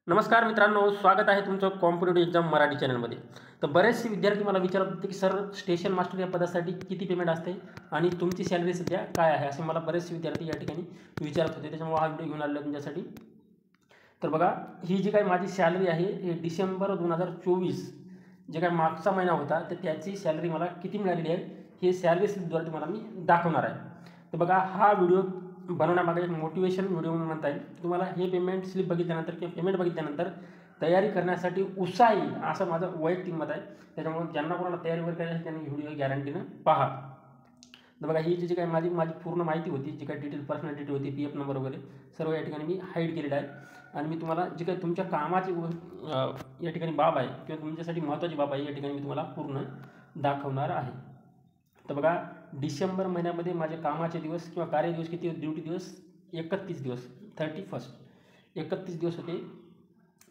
नमस्कार मित्रांनो, स्वागत आहे तुमचं कॉम्पिटेटिव्ह एक्झाम मराठी चॅनलमध्ये. तर बरेचसे विद्यार्थी मला विचारत होते की सर स्टेशन मास्टर या पदासाठी किती पेमेंट असते आणि तुमची सॅलरी सध्या काय आहे, असे मला बरेचसे विद्यार्थी या ठिकाणी विचारत होते. त्याच्यामुळे हा व्हिडिओ घेऊन आलेलो आहे तुमच्यासाठी. तर बघा, ही जी काही माझी सॅलरी आहे हे डिसेंबर 2024 जे काही मागचा महिना होता तर त्याची सॅलरी मला किती मिळालेली आहे हे सॅलरी स्लिपद्वारे तुम्हाला मी दाखवणार आहे. तर बघा, हा व्हिडिओ बनवण्यामागे एक मोटिवेशन व्हिडिओ म्हणून म्हणता येईल. तुम्हाला हे पेमेंट स्लिप बघितल्यानंतर किंवा पेमेंट बघितल्यानंतर तयारी करण्यासाठी उत्साह येईल असं माझं वैयक्तिक मत आहे. त्याच्यामुळे ज्यांना कोणाला तयारी वगैरे करायची त्यांनी व्हिडिओ गॅरंटीनं पहा. तर बघा, ही जी काही माझी पूर्ण माहिती होती, जी काही डिटेल पर्सनल डिटेल होती, पी एफ नंबर वगैरे सर्व या ठिकाणी मी हाईड केलेलं आहे. आणि मी तुम्हाला जी काही तुमच्या कामाची या ठिकाणी बाब आहे किंवा तुमच्यासाठी महत्त्वाची बाब आहे या ठिकाणी मी तुम्हाला पूर्ण दाखवणार आहे. तर बघा, डिसेंबर महिन्यामध्ये माझे कामाचे दिवस किंवा कार्यदिवस किती होते? ड्युटी दिवस 31 दिवस, 31 31 दिवस होते.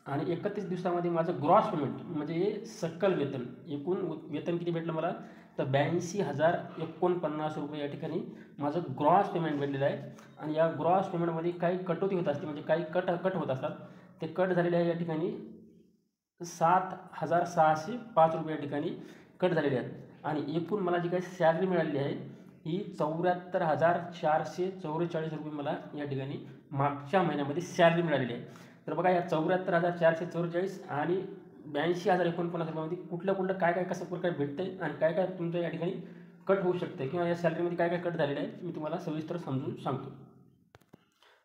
आणि 31 दिवसामध्ये माझं ग्रॉस पेमेंट म्हणजे सकल वेतन, एकूण वेतन किती भेटलं मला? तर 82,049 रुपये या ठिकाणी माझं ग्रॉस पेमेंट भेटलेलं आहे. आणि या ग्रॉस पेमेंटमध्ये काही कटोती होत असते, म्हणजे काही कट होत असतात. ते कट झालेले आहे या ठिकाणी 7,605 रुपये या ठिकाणी कट झालेले आहेत. आणि एकूण मला जी काही सॅलरी मिळालेली आहे ही 74,444 रुपये मला या ठिकाणी मागच्या महिन्यामध्ये सॅलरी मिळालेली आहे. तर बघा, या 74,444 आणि 82,049 रुपयामध्ये कुठलं काय कसं प्रकारे भेटतं आहे आणि काय तुमचं या ठिकाणी कट होऊ शकतं किंवा या सॅलरीमध्ये काय कट झालेलं आहे मी तुम्हाला सविस्तर समजून सांगतो.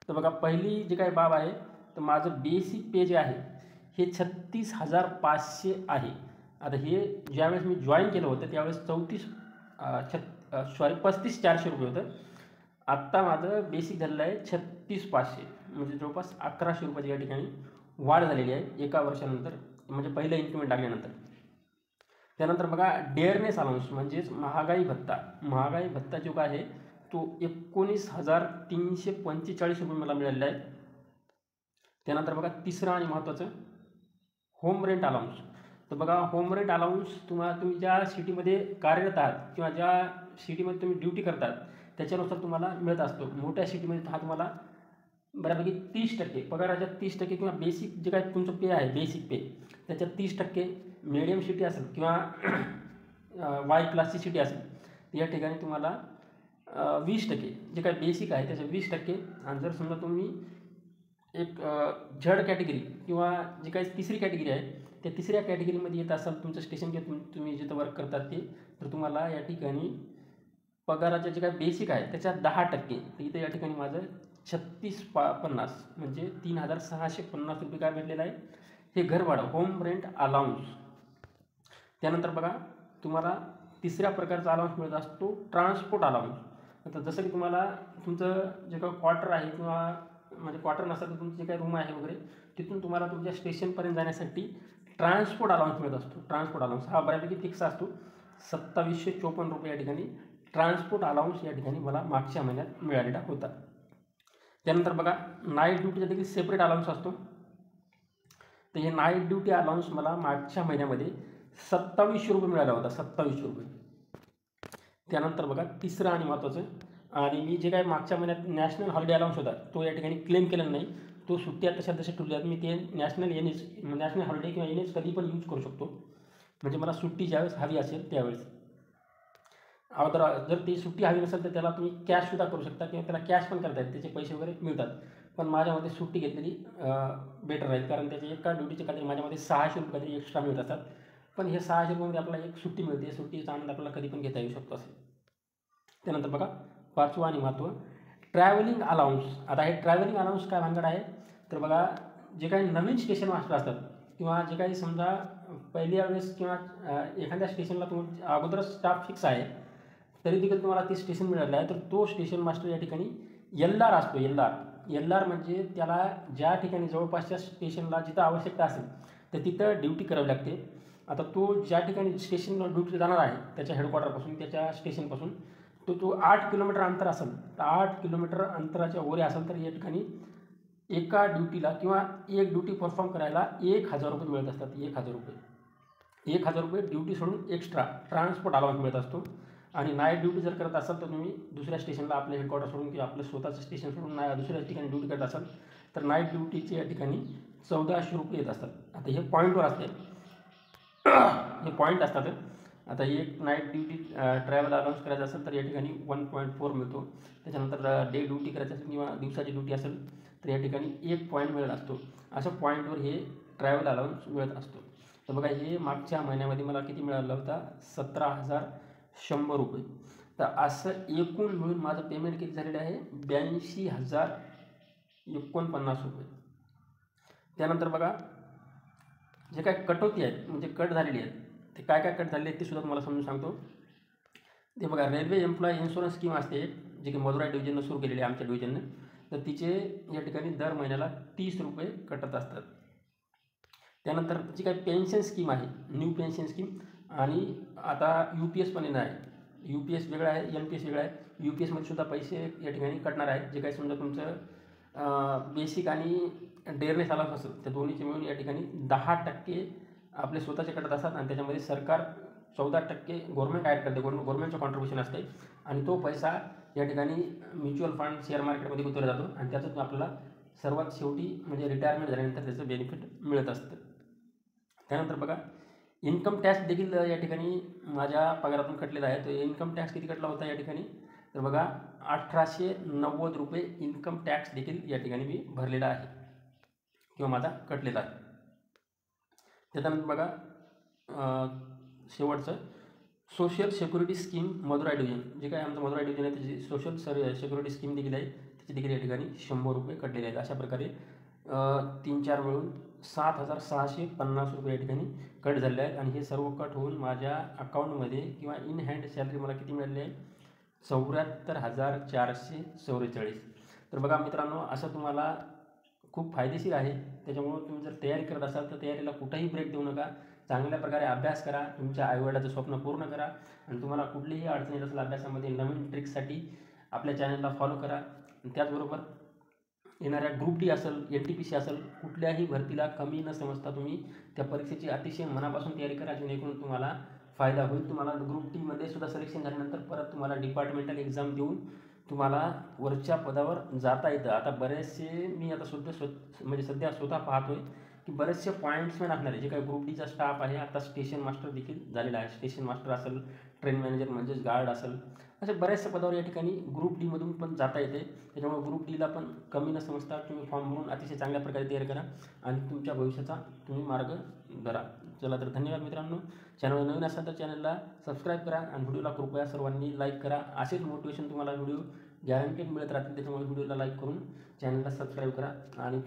तर बघा, पहिली जी काही बाब आहे तर माझं बेसिक पे जे आहे हे 36,500 आहे. आता हे ज्यावेळेस मी जॉईन केलं होतं त्यावेळेस 35,400 रुपये होतं. आत्ता माझं बेसिक झालेलं आहे 36,500, म्हणजे जवळपास 1,100 रुपयाची या ठिकाणी वाढ झालेली आहे एका वर्षानंतर, म्हणजे पहिलं इन्क्रिमेंट लागल्यानंतर. त्यानंतर बघा, डेअरनेस अलाउन्स म्हणजेच महागाई भत्ता जो काय आहे तो 19,345 रुपये मला मिळालेला आहे. त्यानंतर बघा, तिसरं आणि महत्त्वाचं होम रेंट अलाउन्स. तर बघा, होम रेंट अलाउन्स तुम्ही ज्या सिटीमध्ये कार्यरत आहात किंवा ज्या सिटीमध्ये तुम्ही ड्युटी करतात त्याच्यानुसार तुम्हाला मिळत असतो. मोठ्या सिटीमध्ये हा तुम्हाला बऱ्यापैकी 30% पगाराच्या 30% किंवा बेसिक जे काय तुमचं पे आहे बेसिक पे त्याच्यात 30%, मिडियम सिटी असेल किंवा वाय क्लासची सिटी असेल तर या ठिकाणी तुम्हाला 20% जे काय बेसिक आहे त्याचं 20%. आणि जर समजा तुम्ही एक झड कॅटेगरी किंवा जी काही तिसरी कॅटेगरी आहे त्या तिसऱ्या कॅटेगरीमध्ये येत असाल, तुमचं स्टेशन किंवा तुम्ही जिथं वर्क करतात ते, तर तुम्हाला या ठिकाणी पगाराचे जे काही बेसिक आहे त्याच्यात 10%. तर इथं या ठिकाणी माझं 3650 म्हणजे 3,650 रुपये काय भेटलेलं आहे हे घरभाडं, होम रेंट अलाउन्स. त्यानंतर बघा, तुम्हाला तिसऱ्या प्रकारचा अलाउन्स मिळत असतो ट्रान्सपोर्ट अलाउन्स. आता जसं की तुम्हाला तुमचं जे काही क्वार्टर आहे किंवा म्हणजे क्वार्टर नसतं तर तुमची जे काही रूम आहे वगैरे तिथून तुम्हाला तुमच्या स्टेशनपर्यंत जाण्यासाठी ट्रान्सपोर्ट अलाउन्स मिळत असतो. ट्रान्सपोर्ट अलाउन्स हा बऱ्यापैकी फिक्स असतो, 2,754 रुपये या ठिकाणी ट्रान्सपोर्ट अलाउन्स या ठिकाणी मला मागच्या महिन्यात मिळालेला होता. त्यानंतर बघा, नाईट ड्युटीचा देखील सेपरेट अलाउन्स असतो. तर हे नाईट ड्युटी अलाउन्स मला मागच्या महिन्यामध्ये 2,700 रुपये मिळाला होता, 2,700 रुपये. त्यानंतर बघा, तिसरं आणि महत्त्वाचं, आणि मी जे काय मागच्या महिन्यात नॅशनल हॉलिडे अलाउन्स होता तो या ठिकाणी क्लेम केलेला नाही. तो सुट्ट्या तशा ठेवल्यात. मी ते नॅशनल हॉलिडे किंवा NH कधी पण यूज करू शकतो, म्हणजे मला सुट्टी ज्यावेळेस हवी असेल त्यावेळेस. अगोदर जर ती सुट्टी हवी नसेल तर त्याला तुम्ही कॅशसुद्धा करू शकता किंवा त्याला कॅश पण करता येईल, त्याचे पैसे वगैरे मिळतात. पण माझ्यामध्ये सुट्टी घेतलेली बेटर राहील, कारण त्याच्या एका ड्युटीचे काहीतरी माझ्यामध्ये 600 रुपये काहीतरी एक्स्ट्रा मिळत असतात. पण हे 600 रुपयामध्ये आपल्याला एक सुट्टी मिळते, सुट्टीचा आनंद आपल्याला कधी पण घेता येऊ शकतो असेल. त्यानंतर बघा, पाचवं आणि महत्त्व ट्रॅव्हलिंग अलाउन्स. आता हे ट्रॅव्हलिंग अलाउन्स काय भानगड आहे? तर बघा, जे काही नवीन स्टेशन मास्टर असतात किंवा जे काही समजा पहिल्या वेळेस किंवा एखाद्या स्टेशनला अगोदरच स्टाफ फिक्स आहे तरी देखील तुम्हाला ते स्टेशन मिळालं आहे, तर तो स्टेशन मास्टर या ठिकाणी LR असतो. LR म्हणजे त्याला ज्या ठिकाणी जवळपासच्या स्टेशनला जिथं आवश्यकता असेल तर तिथं ड्युटी करावी लागते. आता तो ज्या ठिकाणी स्टेशनला ड्युटी जाणार आहे त्याच्या हेडक्वार्टरपासून, त्याच्या स्टेशनपासून तो 8 किलोमीटर अंतर असेल तर 8 किलोमीटर अंतराच्या वर असेल तर या ठिकाणी एका ड्युटीला किंवा एक ड्युटी परफॉर्म करायला 1,000 रुपये मिळत असतात. 1,000 रुपये ड्युटी सोडून एक्स्ट्रा ट्रान्सपोर्ट अलाउन्स मिळत असतो. आणि नाईट ड्युटी जर करत असाल तर तुम्ही दुसऱ्या स्टेशनला आपल्या हेडक्वार्टर सोडून किंवा आपलं स्वतःचं स्टेशन सोडून दुसऱ्या ठिकाणी ड्युटी करत असाल तर नाईट ड्युटीची या ठिकाणी 1400 रुपये येत असतात. आता हे पॉईंटवर असते, हे पॉईंट असतात. आता एक नाईट ड्युटी ट्रॅव्हल अलाउन्स करायचं असेल तर या ठिकाणी 1.4 मिळतो. त्याच्यानंतर डे ड्युटी करायची असेल किंवा दिवसाची ड्युटी असेल तर या ठिकाणी 1 पॉईंट मिळत असतो. अशा पॉईंटवर हे ट्रॅव्हल अलाउन्स मिळत असतो. तर बघा हे मागच्या महिन्यामध्ये मला किती मिळाला होता, 17,100 रुपये. तर असं एकूण मिळून माझं पेमेंट किती झालेलं आहे, 82,049 रुपये. त्यानंतर बघा जे काय कटौती आहेत म्हणजे कट झालेली आहेत, ते काय काय कट झालेले आहेत ते सुद्धा तुम्हाला समजून सांगतो. ते बघा रेल्वे एम्प्लॉई इन्शुरन्स स्कीम असते जी की मदुराई डिव्हिजननं सुरू केलेली आहे आमच्या डिव्हिजननं. तर तिचे या ठिकाणी दर महिन्याला 30 रुपये कटत असतात. त्यानंतर जी काही पेन्शन स्कीम आहे, न्यू पेन्शन स्कीम, आणि आता UPS पण येणार आहे. UPS वेगळं आहे, NPS वेगळं आहे. UPSमध्ये सुद्धा पैसे या ठिकाणी कटणार आहेत. जे काही समजा तुमचं बेसिक आणि डेअरनेस अलाउन्स असेल त्या दोन्हीचे मिळून या ठिकाणी 10% आपले स्वतःचे कटत असतात आणि त्याच्यामध्ये सरकार 14% गव्हर्नमेंट ॲड करते, गव्हर्नमेंटचं कॉन्ट्रिब्युशन असते आणि तो पैसा या ठिकाणी म्युच्युअल फंड शेअर मार्केटमध्ये गुंतवला जातो आणि त्यातून आपल्याला सर्वात शेवटी म्हणजे रिटायरमेंट झाल्यानंतर त्याचं बेनिफिट मिळत असतं. त्यानंतर बघा इन्कम टॅक्स देखील या ठिकाणी माझ्या पगारातून कटलेला आहे. तो इन्कम टॅक्स किती कटला होता या ठिकाणी, तर बघा 1890 रुपये इन्कम टॅक्स देखील या ठिकाणी मी भरलेला आहे किंवा माझा कटलेला आहे. त्याच्यानंतर बघा शेवटचं social security scheme Madurai division, जे काय आमचं मदुराई डिव्हिजन आहे त्याची सोशल सिक्युरिटी स्कीम देखील आहे, त्याची देखील या ठिकाणी 100 रुपये कटलेले आहेत. अशा प्रकारे 3-4 मिळून 7,650 रुपये या ठिकाणी कट झाले आहेत आणि हे सर्व कट होऊन माझ्या अकाउंटमध्ये किंवा इन हँड सॅलरी मला किती मिळाली आहे, 74,444. तर बघा मित्रांनो, असं तुम्हाला खूप फायदेशीर आहे. त्याच्यामुळं तुम्ही जर तयारी करत असाल तर तयारीला कुठेही ब्रेक देऊ नका. चांगल्या प्रकारे अभ्यास करा, तुमच्या आईवडिलाचं स्वप्न पूर्ण करा आणि तुम्हाला कुठलीही अडचण येत असेल अभ्यासामध्ये नवीन ट्रिक्ससाठी आपल्या चॅनलला फॉलो करा. त्याचबरोबर येणाऱ्या ग्रुप डी असेल, NTPC असेल, कुठल्याही भरतीला कमी न समजता तुम्ही त्या परीक्षेची अतिशय मनापासून तयारी करा, जेणेकरून तुम्हाला फायदा होईल. तुम्हाला ग्रुप डीमध्ये सुद्धा सिलेक्शन झाल्यानंतर परत तुम्हाला डिपार्टमेंटल एक्झाम देऊन तुम्हाला वरच्या पदावर जाता येतं. आता बरेचसे मी आता म्हणजे सध्या स्वतः पाहतो आहे की बरेचसे पॉईंट्समॅन असणारे जे काही ग्रुप डीचा स्टाफ आहे आता स्टेशन मास्टर देखील झालेला आहे. स्टेशन मास्टर असेल, ट्रेन मॅनेजर म्हणजेच गार्ड असेल, अशा बऱ्याचशा पदावर या ठिकाणी ग्रुप डीमधून पण जाता येते. त्याच्यामुळे ग्रुप डीला पण कमी न समजता तुम्ही फॉर्म भरून अतिशय चांगल्या प्रकारे तयारी करा आणि तुमच्या भविष्याचा तुम्ही मार्ग धरा. चला तर धन्यवाद मित्रांनो. चॅनल नवीन असाल तर चॅनलला सबस्क्राईब करा आणि व्हिडिओला कृपया सर्वांनी लाईक करा. असेच मोटिवेशन तुम्हाला व्हिडिओ गॅरंटेड मिळत राहतील. त्याच्यामुळे व्हिडिओला लाईक करून चॅनलला सबस्क्राईब करा आणि